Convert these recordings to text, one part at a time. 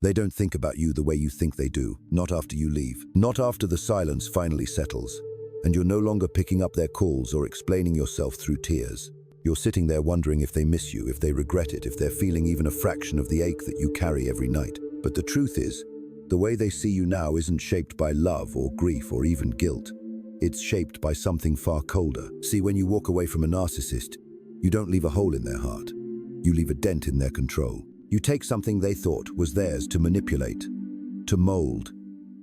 They don't think about you the way you think they do, not after you leave, not after the silence finally settles, and you're no longer picking up their calls or explaining yourself through tears. You're sitting there wondering if they miss you, if they regret it, if they're feeling even a fraction of the ache that you carry every night. But the truth is, the way they see you now isn't shaped by love or grief or even guilt. It's shaped by something far colder. See, when you walk away from a narcissist, you don't leave a hole in their heart. You leave a dent in their control. You take something they thought was theirs to manipulate, to mold,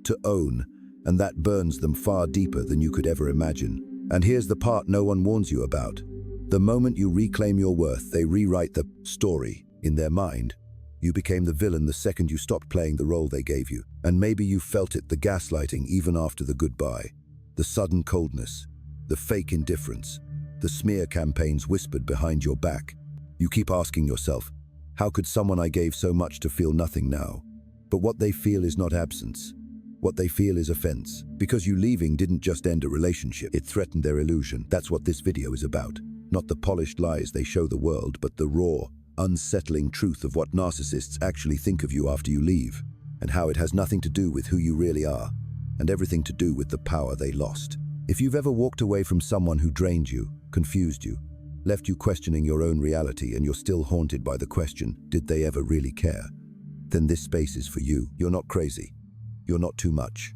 to own, and that burns them far deeper than you could ever imagine. And here's the part no one warns you about. The moment you reclaim your worth, they rewrite the story in their mind. You became the villain the second you stopped playing the role they gave you. And maybe you felt it, the gaslighting even after the goodbye, the sudden coldness, the fake indifference, the smear campaigns whispered behind your back. You keep asking yourself, how could someone I gave so much to feel nothing now? But what they feel is not absence. What they feel is offense. Because you leaving didn't just end a relationship, it threatened their illusion. That's what this video is about. Not the polished lies they show the world, but the raw, unsettling truth of what narcissists actually think of you after you leave, and how it has nothing to do with who you really are, and everything to do with the power they lost. If you've ever walked away from someone who drained you, confused you, left you questioning your own reality, and you're still haunted by the question, did they ever really care? Then this space is for you. You're not crazy. You're not too much.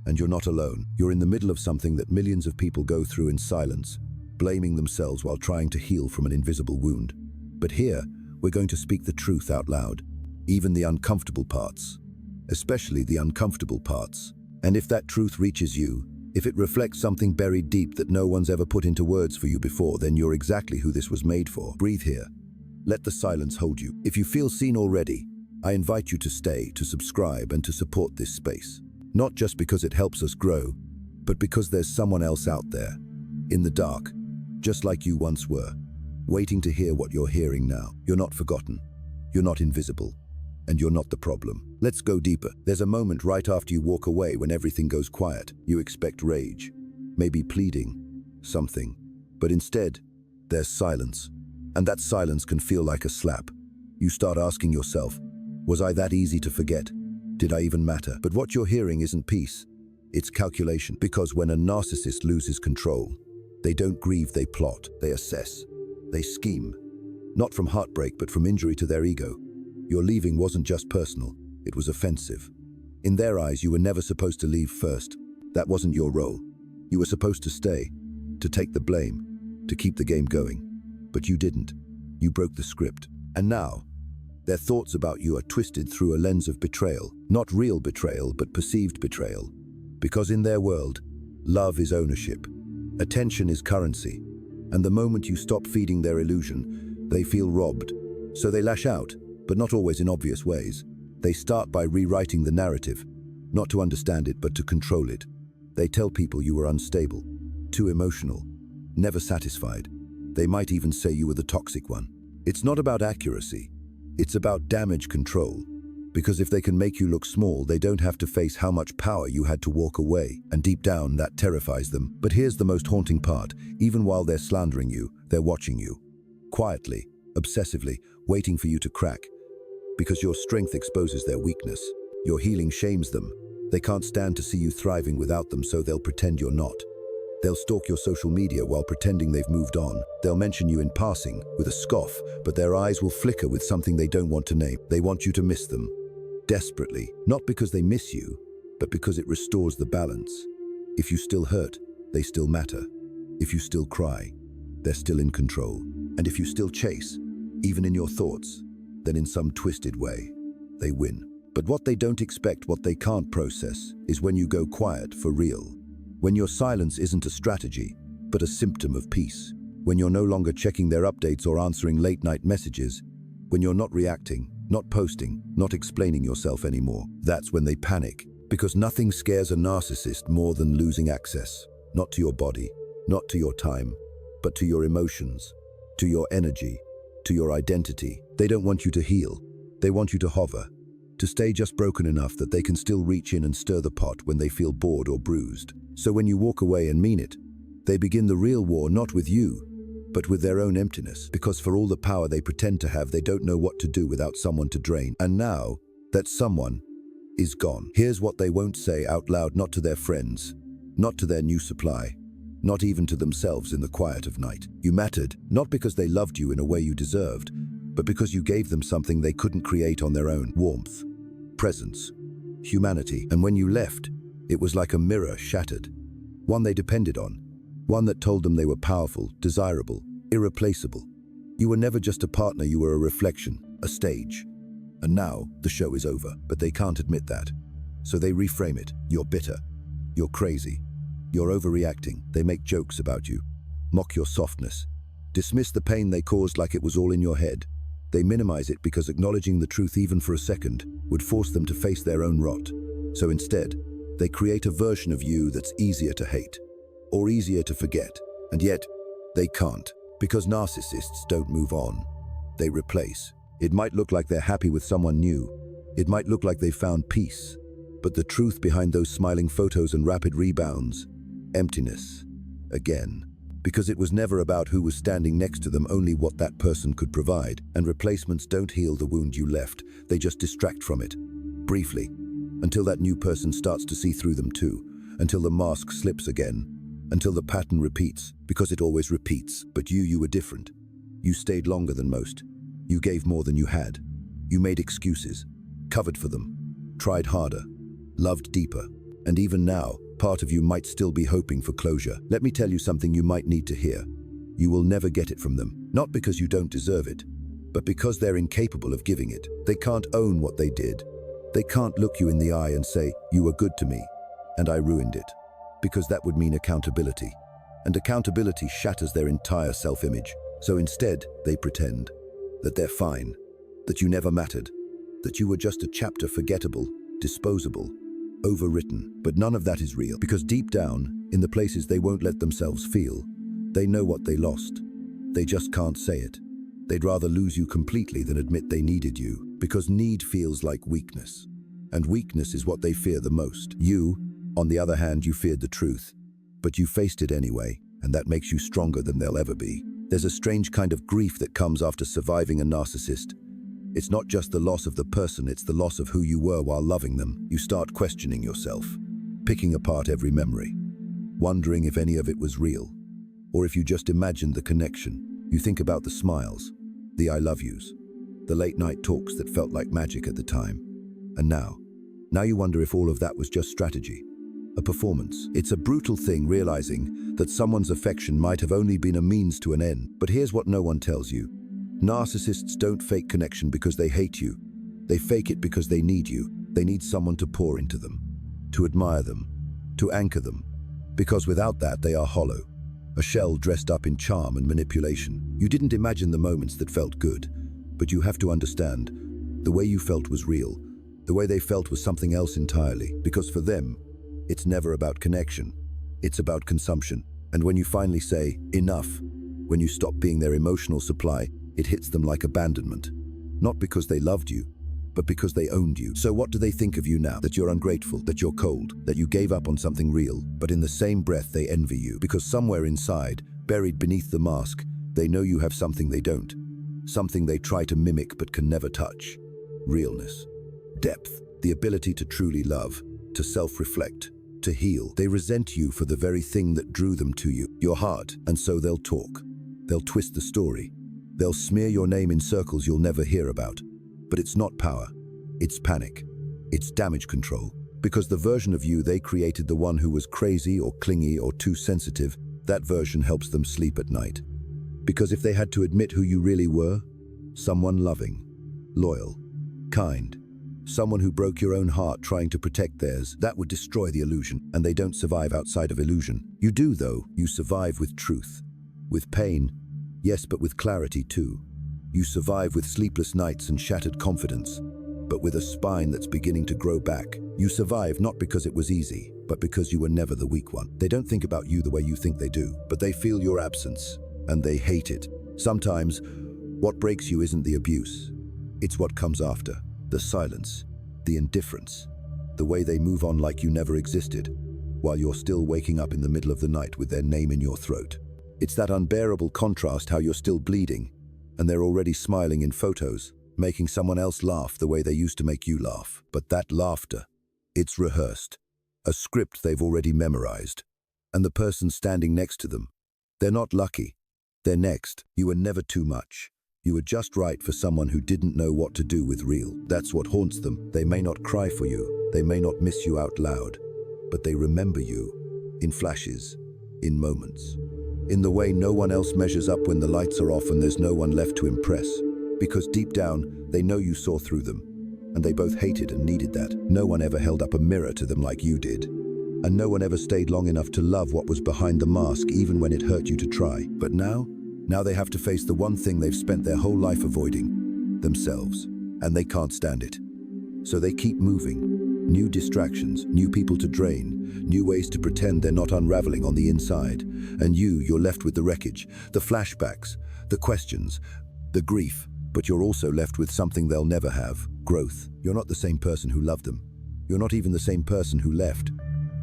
And you're not alone. You're in the middle of something that millions of people go through in silence, blaming themselves while trying to heal from an invisible wound. But here, we're going to speak the truth out loud, even the uncomfortable parts, especially the uncomfortable parts. And if that truth reaches you, if it reflects something buried deep that no one's ever put into words for you before, then you're exactly who this was made for. Breathe here. Let the silence hold you. If you feel seen already, I invite you to stay, to subscribe, and to support this space. Not just because it helps us grow, but because there's someone else out there, in the dark, just like you once were, waiting to hear what you're hearing now. You're not forgotten. You're not invisible. And you're not the problem. Let's go deeper. There's a moment right after you walk away when everything goes quiet. You expect rage, maybe pleading, something. But instead, there's silence. And that silence can feel like a slap. You start asking yourself, was I that easy to forget? Did I even matter? But what you're hearing isn't peace. It's calculation. Because when a narcissist loses control, they don't grieve, they plot, they assess, they scheme. Not from heartbreak, but from injury to their ego. Your leaving wasn't just personal, it was offensive. In their eyes, you were never supposed to leave first. That wasn't your role. You were supposed to stay, to take the blame, to keep the game going. But you didn't. You broke the script. And now, their thoughts about you are twisted through a lens of betrayal. Not real betrayal, but perceived betrayal. Because in their world, love is ownership. Attention is currency. And the moment you stop feeding their illusion, they feel robbed. So they lash out, but not always in obvious ways. They start by rewriting the narrative, not to understand it, but to control it. They tell people you were unstable, too emotional, never satisfied. They might even say you were the toxic one. It's not about accuracy. It's about damage control. Because if they can make you look small, they don't have to face how much power you had to walk away. And deep down, that terrifies them. But here's the most haunting part. Even while they're slandering you, they're watching you. Quietly, obsessively, waiting for you to crack. Because your strength exposes their weakness. Your healing shames them. They can't stand to see you thriving without them, so they'll pretend you're not. They'll stalk your social media while pretending they've moved on. They'll mention you in passing, with a scoff, but their eyes will flicker with something they don't want to name. They want you to miss them. Desperately. Not because they miss you, but because it restores the balance. If you still hurt, they still matter. If you still cry, they're still in control. And if you still chase, even in your thoughts, then in some twisted way, they win. But what they don't expect, what they can't process, is when you go quiet for real. When your silence isn't a strategy, but a symptom of peace. When you're no longer checking their updates or answering late-night messages. When you're not reacting, not posting, not explaining yourself anymore. That's when they panic. Because nothing scares a narcissist more than losing access. Not to your body, not to your time, but to your emotions, to your energy, to your identity. They don't want you to heal. They want you to hover, to stay just broken enough that they can still reach in and stir the pot when they feel bored or bruised. So when you walk away and mean it, they begin the real war not with you, but with their own emptiness. Because for all the power they pretend to have, they don't know what to do without someone to drain. And now, that someone is gone. Here's what they won't say out loud, not to their friends, not to their new supply, not even to themselves in the quiet of night. You mattered, not because they loved you in a way you deserved, but because you gave them something they couldn't create on their own: warmth, presence, humanity. And when you left, it was like a mirror shattered, one they depended on, one that told them they were powerful, desirable, irreplaceable. You were never just a partner, you were a reflection, a stage. And now, the show is over, but they can't admit that. So they reframe it. You're bitter. You're crazy. You're overreacting. They make jokes about you, mock your softness, dismiss the pain they caused like it was all in your head. They minimize it because acknowledging the truth even for a second would force them to face their own rot. So instead, they create a version of you that's easier to hate, or easier to forget. And yet, they can't, because narcissists don't move on. They replace. It might look like they're happy with someone new. It might look like they've found peace. But the truth behind those smiling photos and rapid rebounds: emptiness. Again. Because it was never about who was standing next to them, only what that person could provide. And replacements don't heal the wound you left. They just distract from it. Briefly. Until that new person starts to see through them too. Until the mask slips again. Until the pattern repeats. Because it always repeats. But you were different. You stayed longer than most. You gave more than you had. You made excuses, covered for them, tried harder, loved deeper. And even now, part of you might still be hoping for closure. Let me tell you something you might need to hear. You will never get it from them, not because you don't deserve it, but because they're incapable of giving it. They can't own what they did. They can't look you in the eye and say, "You were good to me, and I ruined it," because that would mean accountability. And accountability shatters their entire self-image. So instead, they pretend that they're fine, that you never mattered, that you were just a chapter, forgettable, disposable, overwritten. But none of that is real, because deep down, in the places they won't let themselves feel, they know what they lost. They just can't say it. They'd rather lose you completely than admit they needed you, because need feels like weakness. And weakness is what they fear the most. You, on the other hand, you feared the truth, but you faced it anyway, and that makes you stronger than they'll ever be. There's a strange kind of grief that comes after surviving a narcissist. It's not just the loss of the person, it's the loss of who you were while loving them. You start questioning yourself, picking apart every memory, wondering if any of it was real, or if you just imagined the connection. You think about the smiles, the I love yous, the late night talks that felt like magic at the time. And now you wonder if all of that was just strategy, a performance. It's a brutal thing realizing that someone's affection might have only been a means to an end. But here's what no one tells you. Narcissists don't fake connection because they hate you. They fake it because they need you. They need someone to pour into them, to admire them, to anchor them. Because without that, they are hollow, a shell dressed up in charm and manipulation. You didn't imagine the moments that felt good, but you have to understand, the way you felt was real. The way they felt was something else entirely. Because for them, it's never about connection. It's about consumption. And when you finally say, enough, when you stop being their emotional supply, it hits them like abandonment. Not because they loved you, but because they owned you. So what do they think of you now? That you're ungrateful, that you're cold, that you gave up on something real. But in the same breath, they envy you. Because somewhere inside, buried beneath the mask, they know you have something they don't. Something they try to mimic but can never touch. Realness. Depth. The ability to truly love, to self-reflect, to heal. They resent you for the very thing that drew them to you, your heart. And so they'll talk. They'll twist the story. They'll smear your name in circles you'll never hear about. But it's not power. It's panic. It's damage control. Because the version of you they created, the one who was crazy or clingy or too sensitive, that version helps them sleep at night. Because if they had to admit who you really were, someone loving, loyal, kind, someone who broke your own heart trying to protect theirs, that would destroy the illusion. And they don't survive outside of illusion. You do, though. You survive with truth. With pain, yes, but with clarity too. You survive with sleepless nights and shattered confidence, but with a spine that's beginning to grow back. You survive not because it was easy, but because you were never the weak one. They don't think about you the way you think they do, but they feel your absence, and they hate it. Sometimes, what breaks you isn't the abuse. It's what comes after. The silence, the indifference, the way they move on like you never existed, while you're still waking up in the middle of the night with their name in your throat. It's that unbearable contrast, how you're still bleeding, and they're already smiling in photos, making someone else laugh the way they used to make you laugh. But that laughter, it's rehearsed, a script they've already memorized. And the person standing next to them, they're not lucky. They're next. You were never too much. You were just right for someone who didn't know what to do with real. That's what haunts them. They may not cry for you, they may not miss you out loud, but they remember you in flashes, in moments, in the way no one else measures up when the lights are off and there's no one left to impress. Because deep down, they know you saw through them, and they both hated and needed that. No one ever held up a mirror to them like you did. And no one ever stayed long enough to love what was behind the mask, even when it hurt you to try. But now they have to face the one thing they've spent their whole life avoiding, themselves. And they can't stand it. So they keep moving. New distractions, new people to drain, new ways to pretend they're not unraveling on the inside. And you're left with the wreckage, the flashbacks, the questions, the grief. But you're also left with something they'll never have, growth. You're not the same person who loved them. You're not even the same person who left.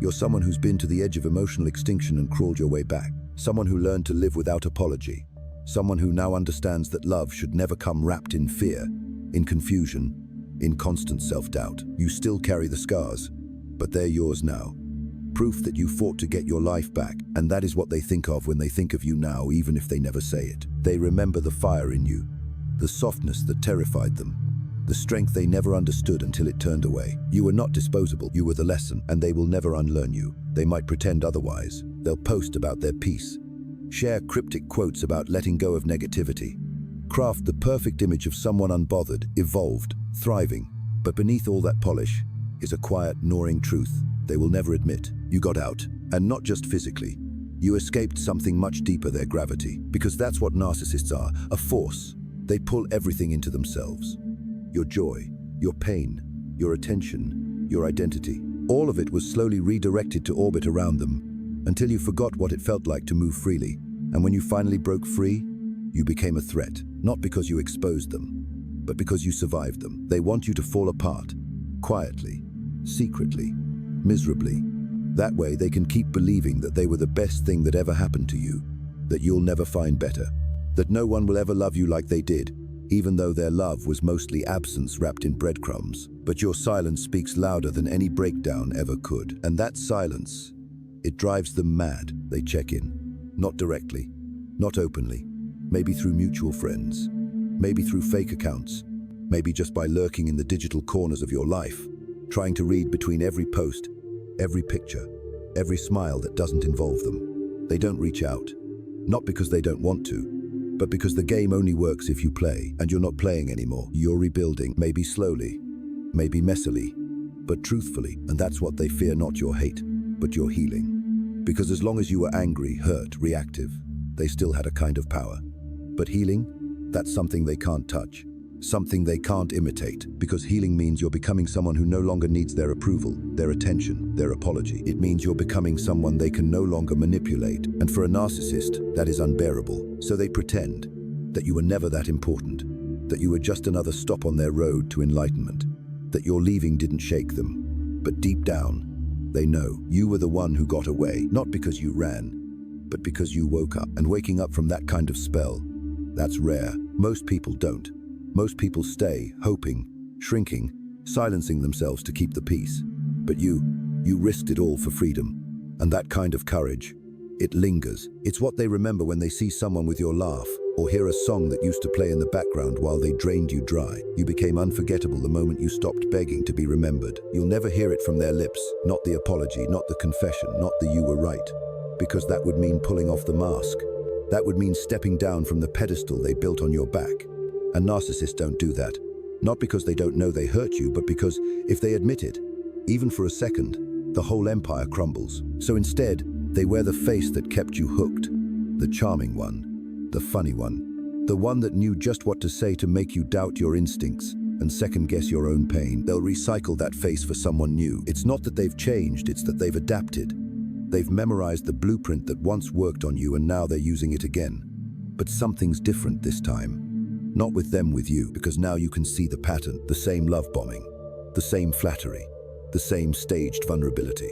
You're someone who's been to the edge of emotional extinction and crawled your way back. Someone who learned to live without apology. Someone who now understands that love should never come wrapped in fear, in confusion, in constant self-doubt. You still carry the scars, but they're yours now. Proof that you fought to get your life back, and that is what they think of when they think of you now, even if they never say it. They remember the fire in you, the softness that terrified them, the strength they never understood until it turned away. You were not disposable, you were the lesson, and they will never unlearn you. They might pretend otherwise. They'll post about their peace, share cryptic quotes about letting go of negativity, craft the perfect image of someone unbothered, evolved, thriving. But beneath all that polish is a quiet, gnawing truth they will never admit. You got out, and not just physically. You escaped something much deeper, their gravity, because that's what narcissists are, a force. They pull everything into themselves. Your joy, your pain, your attention, your identity. All of it was slowly redirected to orbit around them, until you forgot what it felt like to move freely. And when you finally broke free, you became a threat, not because you exposed them, but because you survived them. They want you to fall apart, quietly, secretly, miserably. That way they can keep believing that they were the best thing that ever happened to you, that you'll never find better, that no one will ever love you like they did, even though their love was mostly absence wrapped in breadcrumbs. But your silence speaks louder than any breakdown ever could. And that silence, it drives them mad. They check in, not directly, not openly, maybe through mutual friends, maybe through fake accounts, maybe just by lurking in the digital corners of your life, trying to read between every post, every picture, every smile that doesn't involve them. They don't reach out, not because they don't want to, but because the game only works if you play, and you're not playing anymore. You're rebuilding, maybe slowly, maybe messily, but truthfully. And that's what they fear, not your hate, but your healing. Because as long as you were angry, hurt, reactive, they still had a kind of power. But healing, that's something they can't touch, something they can't imitate, because healing means you're becoming someone who no longer needs their approval, their attention, their apology. It means you're becoming someone they can no longer manipulate. And for a narcissist, that is unbearable. So they pretend that you were never that important, that you were just another stop on their road to enlightenment, that your leaving didn't shake them. But deep down, they know you were the one who got away, not because you ran, but because you woke up. And waking up from that kind of spell, that's rare. Most people don't. Most people stay, hoping, shrinking, silencing themselves to keep the peace. But you risked it all for freedom. And that kind of courage, it lingers. It's what they remember when they see someone with your laugh, or hear a song that used to play in the background while they drained you dry. You became unforgettable the moment you stopped begging to be remembered. You'll never hear it from their lips, not the apology, not the confession, not the you were right. Because that would mean pulling off the mask. That would mean stepping down from the pedestal they built on your back. And narcissists don't do that. Not because they don't know they hurt you, but because if they admit it, even for a second, the whole empire crumbles. So instead, they wear the face that kept you hooked. The charming one, the funny one, the one that knew just what to say to make you doubt your instincts and second-guess your own pain. They'll recycle that face for someone new. It's not that they've changed, it's that they've adapted. They've memorized the blueprint that once worked on you, and now they're using it again. But something's different this time. Not with them, with you, because now you can see the pattern, the same love bombing, the same flattery, the same staged vulnerability.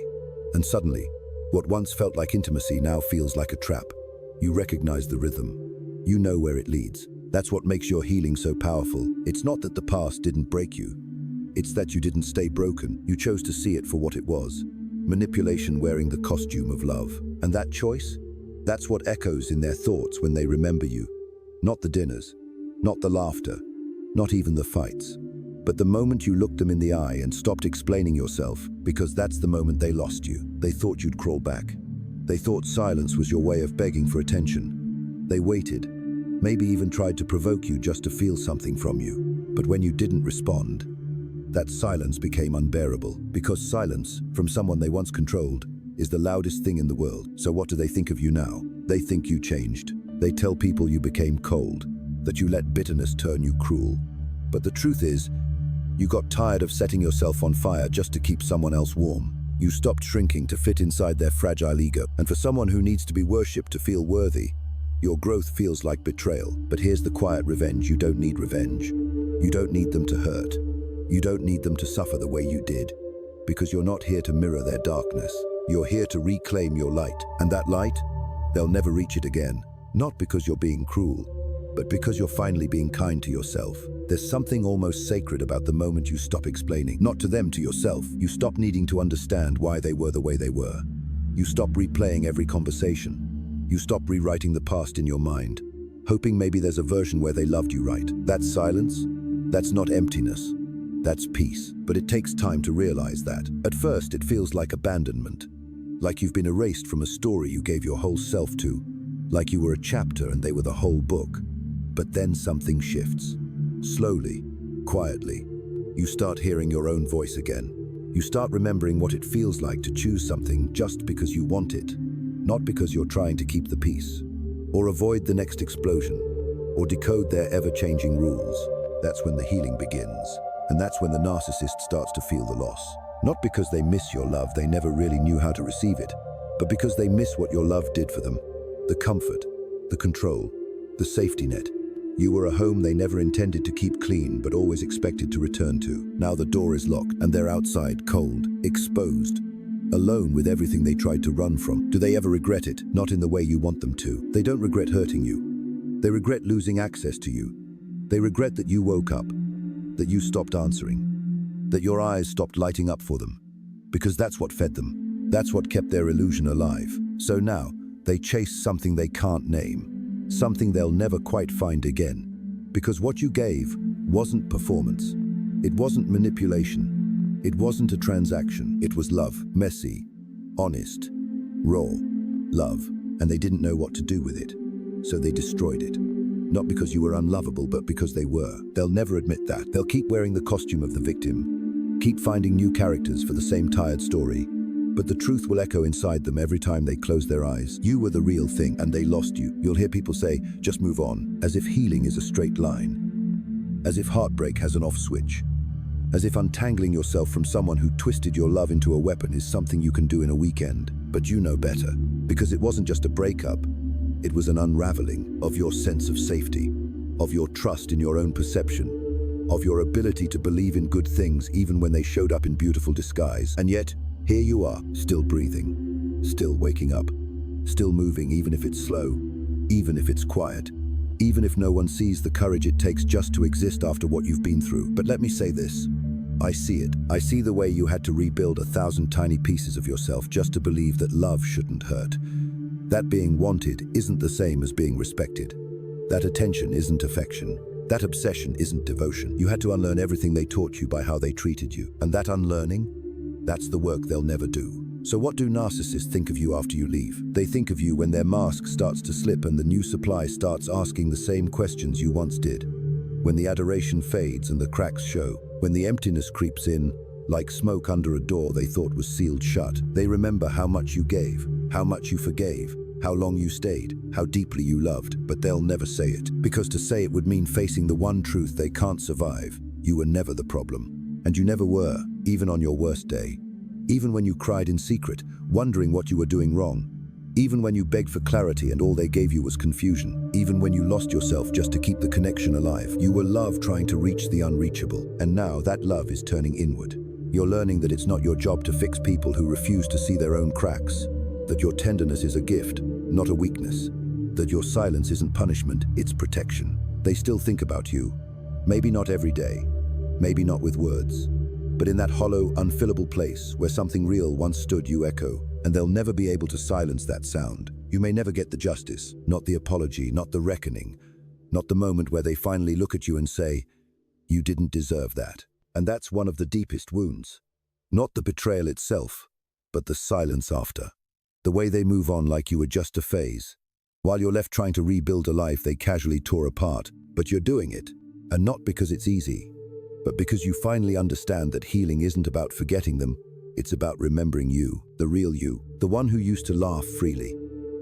And suddenly, what once felt like intimacy now feels like a trap. You recognize the rhythm. You know where it leads. That's what makes your healing so powerful. It's not that the past didn't break you. It's that you didn't stay broken. You chose to see it for what it was. Manipulation wearing the costume of love. And that choice? That's what echoes in their thoughts when they remember you. Not the dinners, not the laughter, not even the fights. But the moment you looked them in the eye and stopped explaining yourself, because that's the moment they lost you. They thought you'd crawl back. They thought silence was your way of begging for attention. They waited, maybe even tried to provoke you just to feel something from you. But when you didn't respond, that silence became unbearable, because silence, from someone they once controlled, is the loudest thing in the world. So what do they think of you now? They think you changed. They tell people you became cold, that you let bitterness turn you cruel. But the truth is, you got tired of setting yourself on fire just to keep someone else warm. You stopped shrinking to fit inside their fragile ego. And for someone who needs to be worshipped to feel worthy, your growth feels like betrayal. But here's the quiet revenge. You don't need revenge. You don't need them to hurt. You don't need them to suffer the way you did. Because you're not here to mirror their darkness. You're here to reclaim your light. And that light, they'll never reach it again. Not because you're being cruel, but because you're finally being kind to yourself. There's something almost sacred about the moment you stop explaining. Not to them, to yourself. You stop needing to understand why they were the way they were. You stop replaying every conversation. You stop rewriting the past in your mind, hoping maybe there's a version where they loved you right. That's silence. That's not emptiness. That's peace. But it takes time to realize that. At first, it feels like abandonment. Like you've been erased from a story you gave your whole self to. Like you were a chapter and they were the whole book. But then something shifts. Slowly, quietly, you start hearing your own voice again. You start remembering what it feels like to choose something just because you want it, not because you're trying to keep the peace, or avoid the next explosion, or decode their ever-changing rules. That's when the healing begins. And that's when the narcissist starts to feel the loss. Not because they miss your love, they never really knew how to receive it, but because they miss what your love did for them. The comfort, the control, the safety net. You were a home they never intended to keep clean, but always expected to return to. Now the door is locked, and they're outside, cold, exposed, alone with everything they tried to run from. Do they ever regret it? Not in the way you want them to. They don't regret hurting you. They regret losing access to you. They regret that you woke up, that you stopped answering, that your eyes stopped lighting up for them. Because that's what fed them. That's what kept their illusion alive. So now, they chase something they can't name. Something they'll never quite find again. Because what you gave wasn't performance. It wasn't manipulation. It wasn't a transaction. It was love. Messy, honest, raw love. And they didn't know what to do with it. So they destroyed it. Not because you were unlovable, but because they were. They'll never admit that. They'll keep wearing the costume of the victim. Keep finding new characters for the same tired story. But the truth will echo inside them every time they close their eyes. You were the real thing, and they lost you. You'll hear people say, just move on, as if healing is a straight line. As if heartbreak has an off switch. As if untangling yourself from someone who twisted your love into a weapon is something you can do in a weekend. But you know better, because it wasn't just a breakup. It was an unraveling of your sense of safety, of your trust in your own perception, of your ability to believe in good things even when they showed up in beautiful disguise. And yet, here you are, still breathing, still waking up, still moving even if it's slow, even if it's quiet, even if no one sees the courage it takes just to exist after what you've been through. But let me say this, I see it. I see the way you had to rebuild 1,000 tiny pieces of yourself just to believe that love shouldn't hurt. That being wanted isn't the same as being respected. That attention isn't affection. That obsession isn't devotion. You had to unlearn everything they taught you by how they treated you. And that unlearning, that's the work they'll never do. So what do narcissists think of you after you leave? They think of you when their mask starts to slip and the new supply starts asking the same questions you once did. When the adoration fades and the cracks show. When the emptiness creeps in, like smoke under a door they thought was sealed shut. They remember how much you gave, how much you forgave, how long you stayed, how deeply you loved. But they'll never say it. Because to say it would mean facing the one truth they can't survive. You were never the problem. And you never were, even on your worst day. Even when you cried in secret, wondering what you were doing wrong. Even when you begged for clarity and all they gave you was confusion. Even when you lost yourself just to keep the connection alive. You were love trying to reach the unreachable. And now that love is turning inward. You're learning that it's not your job to fix people who refuse to see their own cracks. That your tenderness is a gift, not a weakness. That your silence isn't punishment, it's protection. They still think about you. Maybe not every day, maybe not with words, but in that hollow, unfillable place where something real once stood you echo, and they'll never be able to silence that sound. You may never get the justice, not the apology, not the reckoning, not the moment where they finally look at you and say, "You didn't deserve that." And that's one of the deepest wounds. Not the betrayal itself, but the silence after. The way they move on like you were just a phase. While you're left trying to rebuild a life they casually tore apart, but you're doing it. And not because it's easy, but because you finally understand that healing isn't about forgetting them, it's about remembering you, the real you, the one who used to laugh freely,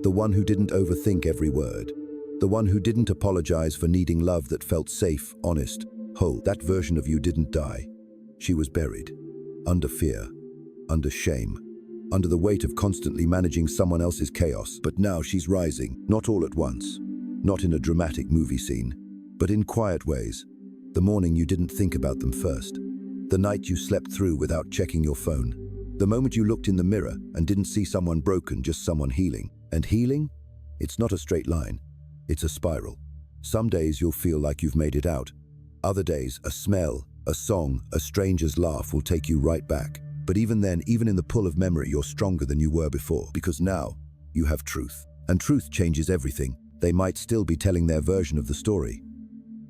the one who didn't overthink every word, the one who didn't apologize for needing love that felt safe, honest, whole. That version of you didn't die. She was buried, under fear, under shame, under the weight of constantly managing someone else's chaos. But now she's rising, not all at once, not in a dramatic movie scene, but in quiet ways. The morning you didn't think about them first. The night you slept through without checking your phone. The moment you looked in the mirror and didn't see someone broken, just someone healing. And healing? It's not a straight line. It's a spiral. Some days you'll feel like you've made it out. Other days, a smell, a song, a stranger's laugh will take you right back. But even then, even in the pull of memory, you're stronger than you were before. Because now, you have truth. And truth changes everything. They might still be telling their version of the story,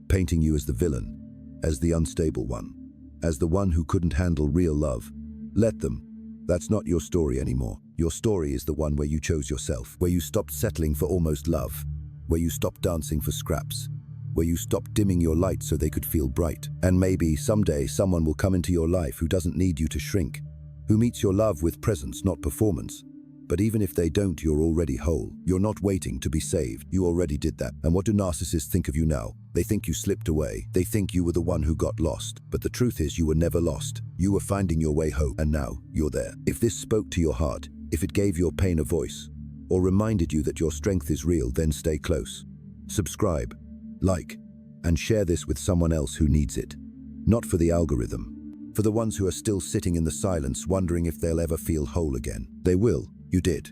painting you as the villain, as the unstable one, as the one who couldn't handle real love. Let them. That's not your story anymore. Your story is the one where you chose yourself, where you stopped settling for almost love, where you stopped dancing for scraps, where you stopped dimming your light so they could feel bright. And maybe someday someone will come into your life who doesn't need you to shrink, who meets your love with presence, not performance. But even if they don't, you're already whole. You're not waiting to be saved. You already did that. And what do narcissists think of you now? They think you slipped away. They think you were the one who got lost. But the truth is you were never lost. You were finding your way home, and now you're there. If this spoke to your heart, if it gave your pain a voice, or reminded you that your strength is real, then stay close. Subscribe, like, and share this with someone else who needs it. Not for the algorithm. For the ones who are still sitting in the silence, wondering if they'll ever feel whole again. They will. You did.